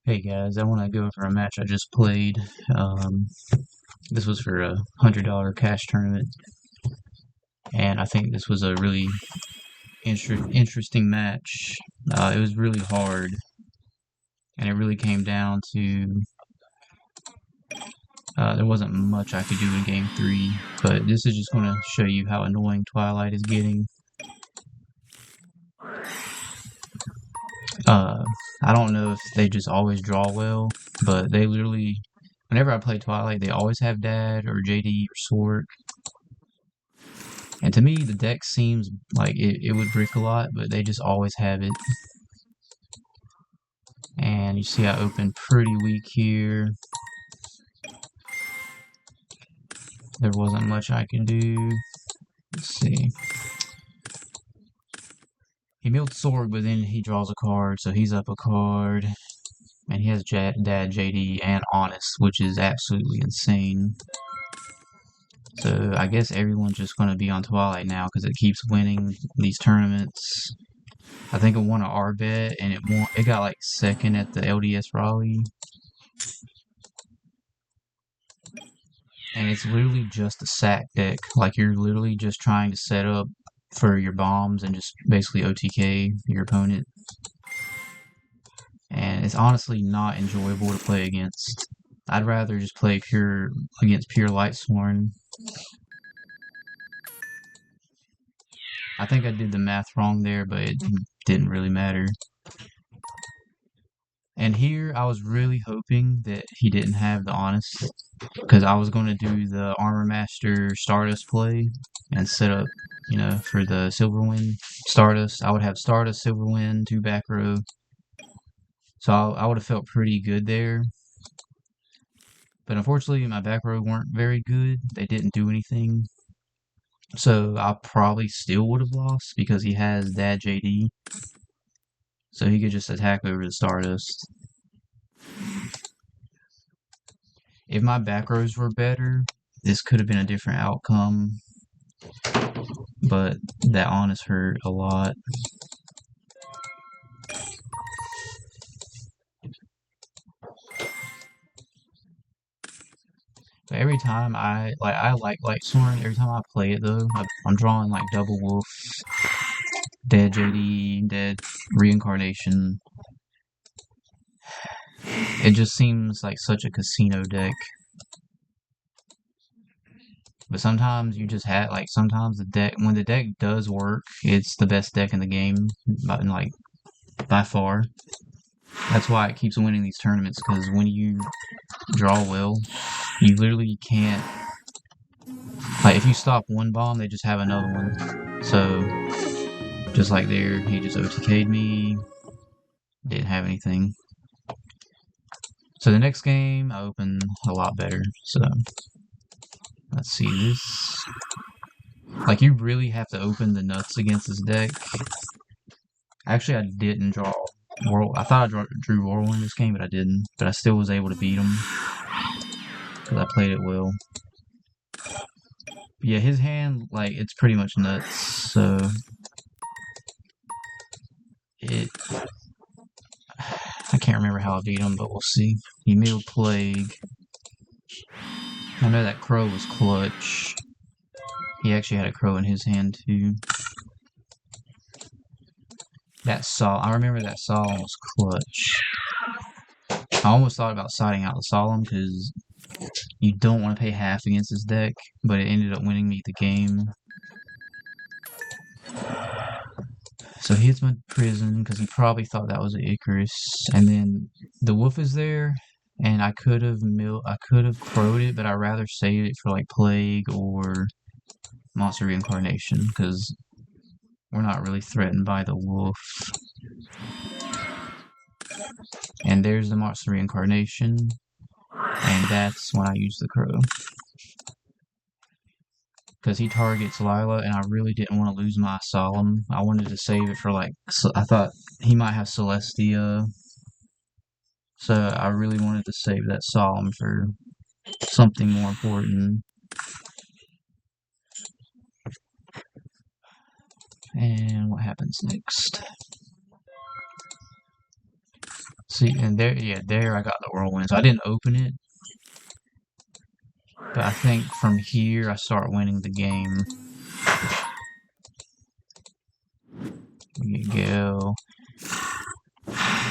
Hey guys, I want to go over a match I just played. This was for a $100 cash tournament, and I think this was a really interesting match. It was really hard, and it really came down to there wasn't much I could do in game three, but this is just going to show you how annoying Twilight is getting. Uh, I don't know if they just always draw well, but they literally, whenever I play Twilight, they always have Dad or JD or Sword. And to me, the deck seems like it would brick a lot, but they just always have it. And you see I opened pretty weak here. There wasn't much I can do. Let's see. He milled Sword, but then he draws a card, so he's up a card. And he has Dad, JD, and Honest, which is absolutely insane. So I guess everyone's just going to be on Twilight now because it keeps winning these tournaments. I think it won an R bet, and it got like second at the LDS Raleigh. And it's literally just a sack deck. Like you're literally just trying to set up for your bombs and just basically OTK your opponent. And it's honestly not enjoyable to play against. I'd rather just play against pure Lightsworn. I think I did the math wrong there, but it didn't really matter. And here I was really hoping that he didn't have the Honest, because I was going to do the Armor Master Stardust play and set up, for the Silverwind Stardust. I would have Stardust, Silverwind, 2 back row. So I would have felt pretty good there. But unfortunately, my back row weren't very good. They didn't do anything. So I probably still would have lost because he has Dad JD. So he could just attack over the Stardust. If my back rows were better, this could have been a different outcome. But that Honest hurt a lot. But every time I like Lightsworn, every time I play it though, I'm drawing like Double Wolf, Dead JD, Dead Reincarnation. It just seems like such a casino deck. But sometimes you just have sometimes when the deck does work, it's the best deck in the game, by far. That's why it keeps winning these tournaments, because when you draw well, you literally can't. Like if you stop one bomb, they just have another one. So just like there, he just OTK'd me. Didn't have anything. So the next game, I open a lot better. So let's see this. Like you really have to open the nuts against this deck. Actually, I didn't draw I thought I drew Whirlwind this game, but I didn't. But I still was able to beat him because I played it well. But yeah, his hand, it's pretty much nuts. So I can't remember how I beat him, but we'll see. He milled Plague. I know that Crow was clutch. He actually had a Crow in his hand too. I remember that Solemn was clutch. I almost thought about siding out the Solemn because you don't want to pay half against this deck, but it ended up winning me the game. So he hits my prison because he probably thought that was an Icarus, and then the wolf is there, and I could have crowed it, but I'd rather save it for Plague or Monster Reincarnation because we're not really threatened by the wolf. And there's the Monster Reincarnation, and that's when I use the crow. Because he targets Lila, and I really didn't want to lose my Solemn. I wanted to save it for I thought he might have Celestia. So I really wanted to save that Solemn for something more important. And what happens next? See, and there, yeah, there I got the whirlwind. So I didn't open it, but I think from here I start winning the game. Yugioh.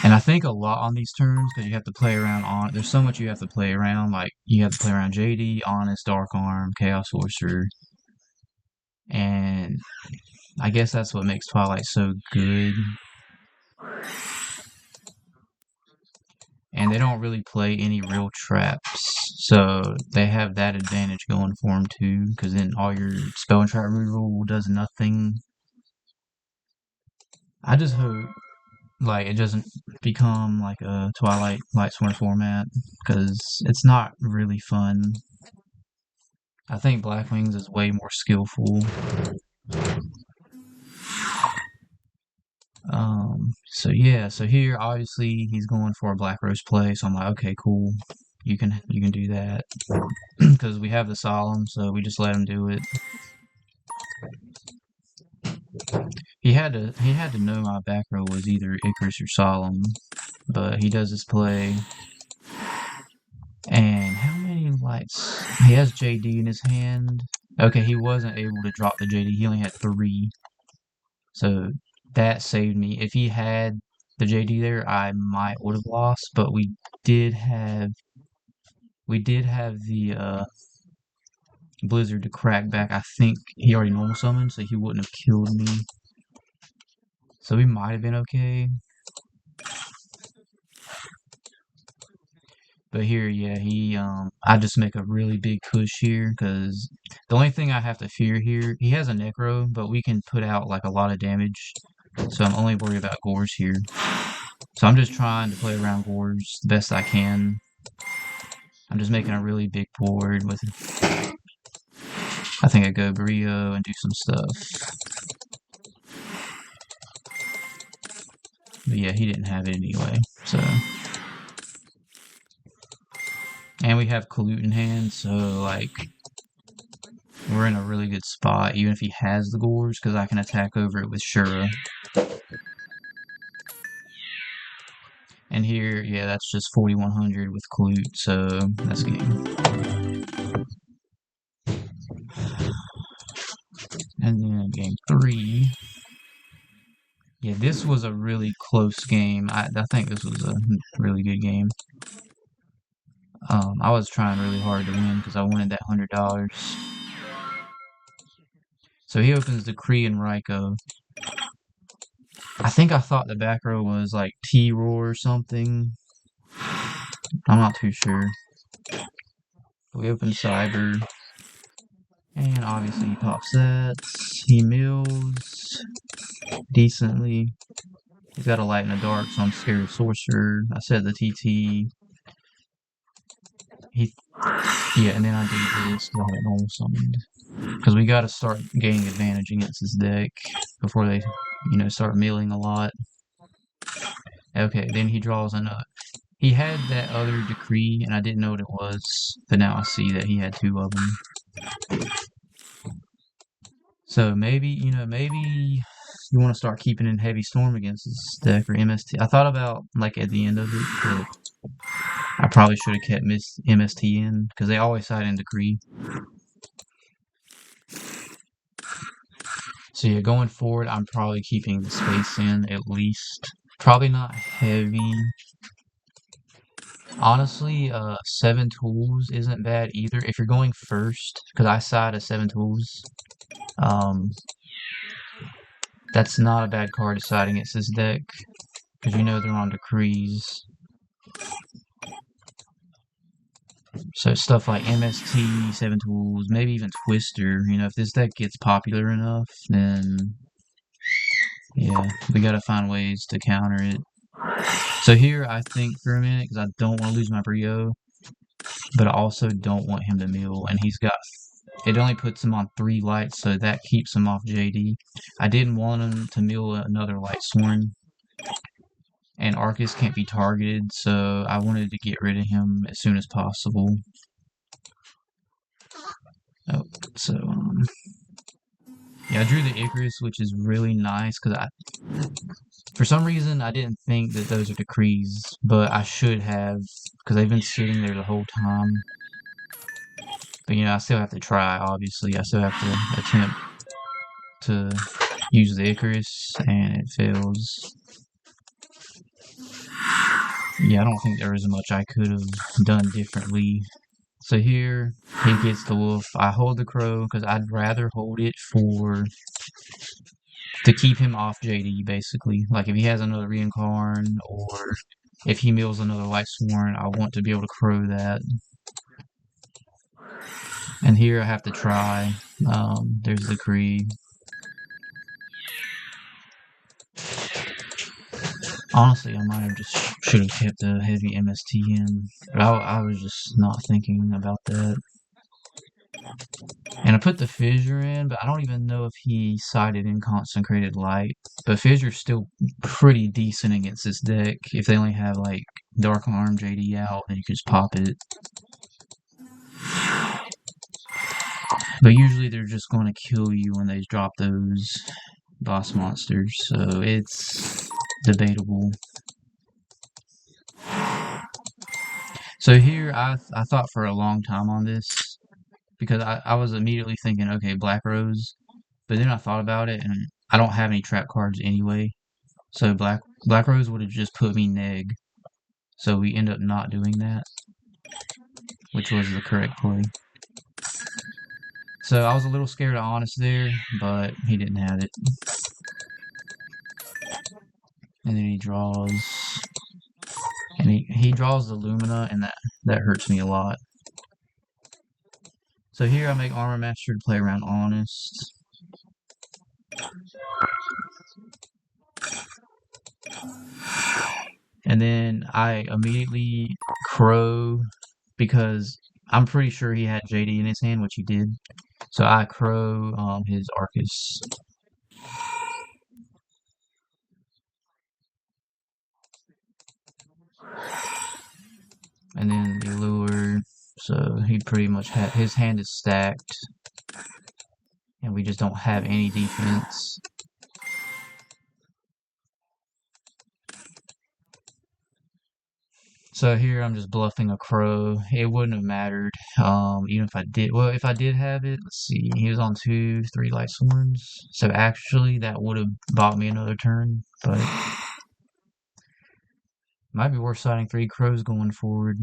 And I think a lot on these turns, because you have to play around on. There's so much you have to play around. Like, you have to play around JD, Honest, Dark Arm, Chaos Sorcerer. And I guess that's what makes Twilight so good. And they don't really play any real traps. So they have that advantage going for them too, because then all your spell and trap reroll does nothing. I just hope like it doesn't become like a Twilight Lightsworn format, because it's not really fun. I think Blackwings is way more skillful. So yeah, so here obviously he's going for a Black Rose play, so I'm like, okay, cool, you can do that, because we have the Solemn, so we just let him do it. He had to know my back row was either Icarus or Solemn, but he does his play. And how many lights? He has JD in his hand. Okay, he wasn't able to drop the JD. He only had 3. So that saved me. If he had the JD there, I might would have lost. But we did have the Blizzard to crack back. I think he already normal summoned, so he wouldn't have killed me. So we might have been okay. But here, yeah, I just make a really big push here, because the only thing I have to fear here, he has a Necro, but we can put out like a lot of damage, so I'm only worried about Gores here. So I'm just trying to play around Gores the best I can. I'm just making a really big board with, I think I go Brio and do some stuff. But yeah, he didn't have it anyway, so. And we have Colute in hand, so like, we're in a really good spot, even if he has the Gores, because I can attack over it with Shura. And here, yeah, that's just 4100 with Clute, so that's game. And then game 3. Yeah, this was a really close game. I think this was a really good game. I was trying really hard to win because I wanted that $100. So he opens the Kree and Raikou. I think I thought the back row was like T-Roar or something. I'm not too sure. We open Cyber. And obviously he pops that. He mills decently. He's got a light and a dark, so I'm scared of Sorcerer. I said the TT. Yeah, and then I do this because I had normal summoned. Because we got to start gaining advantage against this deck before they, start milling a lot. Okay, then he draws another. He had that other decree, and I didn't know what it was, but now I see that he had 2 of them. So maybe, maybe you want to start keeping in Heavy Storm against this deck or MST. I thought about, like, at the end of it, but I probably should have kept MST in, because they always side in Decree. So yeah, going forward, I'm probably keeping the space in, at least. Probably not heavy. Honestly, 7 tools isn't bad either. If you're going first, because I side a 7 tools, that's not a bad card to side against this deck, because they're on decrees. So stuff like MST, 7 tools, maybe even Twister, if this deck gets popular enough, then yeah, we gotta find ways to counter it. So here I think for a minute, because I don't want to lose my Brio, but I also don't want him to mill, and it only puts him on 3 lights, so that keeps him off JD. I didn't want him to mill another Lightsworn, and Arcus can't be targeted, so I wanted to get rid of him as soon as possible. Oh, so, Yeah, I drew the Icarus, which is really nice because for some reason, I didn't think that those are decrees, but I should have because they've been sitting there the whole time. But I still have to try. Obviously, I still have to attempt to use the Icarus, and it fails. Yeah, I don't think there was much I could have done differently. So here, he gets the wolf. I hold the crow because I'd rather hold it to keep him off JD, basically. Like, if he has another reincarn, or if he mills another light sworn, I want to be able to crow that. And here I have to try. There's the Creed. Honestly, I might have just should have kept a heavy MST in, but I was just not thinking about that. And I put the Fissure in, but I don't even know if he sided in Consecrated Light. But Fissure's still pretty decent against this deck. If they only have like Dark Arm JD out, then you can just pop it. But usually they're just going to kill you when they drop those boss monsters, so it's debatable. So here, I thought for a long time on this, because I was immediately thinking, okay, Black Rose, but then I thought about it, and I don't have any trap cards anyway, so Black Rose would have just put me neg, so we end up not doing that, which was the correct play. So I was a little scared of Honest there, but he didn't have it. And then he draws, and he draws the Lumina, and that hurts me a lot. So here I make Armor Master to play around Honest. And then I immediately crow because I'm pretty sure he had JD in his hand, which he did. So I crow his Arcus. And then the Allure. So he pretty much had his hand is stacked. And we just don't have any defense. So here I'm just bluffing a crow. It wouldn't have mattered, even if I did. Well, if I did have it, let's see. He was on 2, 3 light sworns. So actually, that would have bought me another turn. But might be worth siding 3 crows going forward.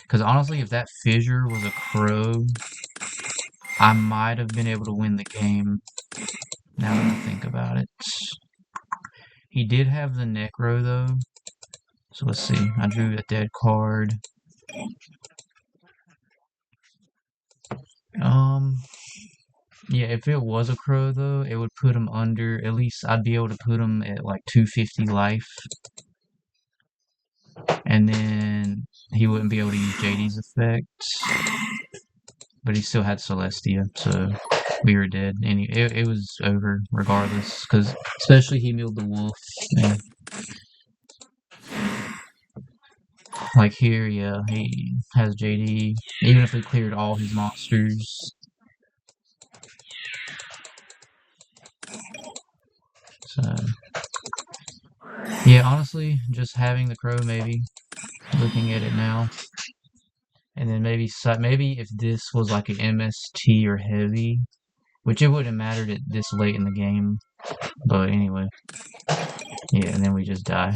Because honestly, if that Fissure was a crow, I might have been able to win the game. Now that I think about it. He did have the Necro though. So let's see. I drew a dead card. Yeah, if it was a crow though, it would put him under. At least I'd be able to put him at like 250 life. And then he wouldn't be able to use JD's effect. But he still had Celestia, so we were dead. And it was over regardless, because especially he milled the wolf. And like here, yeah, he has JD. Even if we cleared all his monsters. So, yeah, honestly, just having the crow maybe. Looking at it now. And then maybe if this was like an MST or heavy, which it wouldn't have mattered at this late in the game. But anyway. Yeah, and then we just die.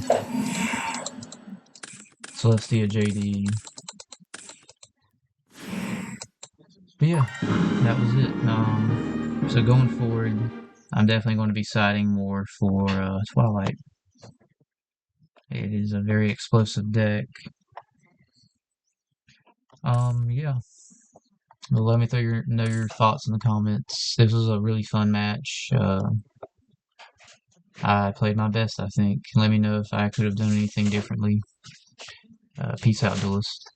Celestia JD. But yeah, that was it. So going forward, I'm definitely going to be siding more for Twilight. It is a very explosive deck. Yeah. Well, let me know your thoughts in the comments. This was a really fun match. I played my best, I think. Let me know if I could have done anything differently. Peace out, duelist.